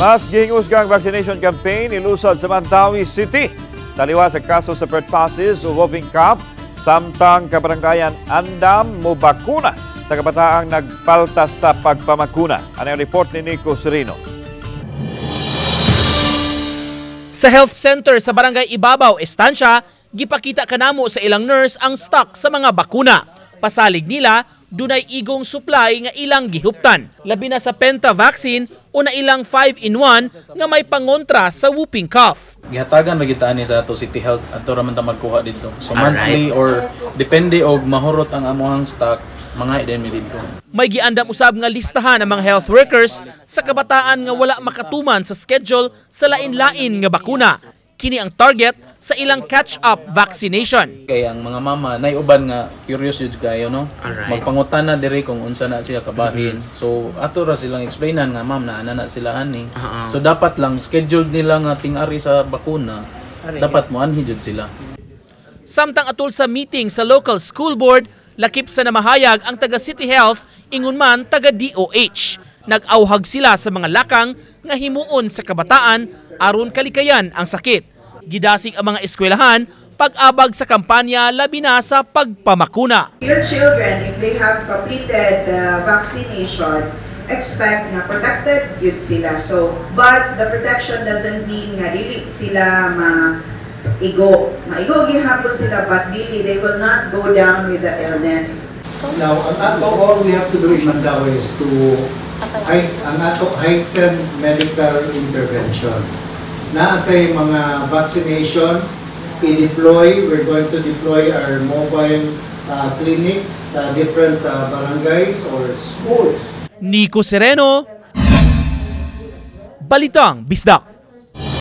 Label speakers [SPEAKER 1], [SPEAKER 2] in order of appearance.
[SPEAKER 1] Mas gihingusgang vaccination campaign ilusad sa Mandawi City. Taliwa sa kaso sa Perth Passes o Roving Cup, samtang kabaranggayan andam mo bakuna sa kabataang nagpaltas sa pagpamakuna. Ano yung report ni Nico Serino?
[SPEAKER 2] Sa health center sa Barangay Ibabaw, Estancia, gipakita kanamo sa ilang nurse ang stock sa mga bakuna. Pasalig nila, dunay igong supply nga ilang gihuptan. Labi na sa Penta vaccine o na ilang 5-in-1 nga may pangontra sa whooping cough.
[SPEAKER 3] Gihatagan magitaan ni sa ato City Health ato ra man ta magkuha dito. So monthly or depende og mahurot ang amuhang stock, mga iden mi dito.
[SPEAKER 2] May giandam usab nga listahan ng mga health workers sa kabataan nga wala makatuman sa schedule sa lain-lain nga bakuna. Kini ang target sa ilang catch-up vaccination.
[SPEAKER 3] Kaya ang mga mama naiuban nga curious jud kayo no. Magpangutan na diri kung unsa na sila kabahin. So ato ra silang explainan nga ma'am na ana na sila ani. So dapat lang scheduled nila nga ting-ari sa bakuna. Dapat mo anhi jud sila.
[SPEAKER 2] Samtang atol sa meeting sa local school board, lakip sa namahayag ang taga City Health ingon man taga DOH. Nag-auhag sila sa mga lakang nga himuon sa kabataan aron kalikayan ang sakit. Gidasig ang mga eskwelahan pag-abag sa kampanya labi na sa pagpamakuna.
[SPEAKER 4] Your children, if they have completed the vaccination, expect na protected yun sila. So, but the protection doesn't mean nga dili sila maigo. Maigo gihapon sila but dili they will not go down with the illness.
[SPEAKER 5] Now, ang ato all we have to do in Mandawi is to heighten medical intervention. Naatay mga vaccination, i-deploy, we're going to deploy our mobile clinics sa different barangays or schools.
[SPEAKER 2] Nico Sereno, Balitang Bisdak.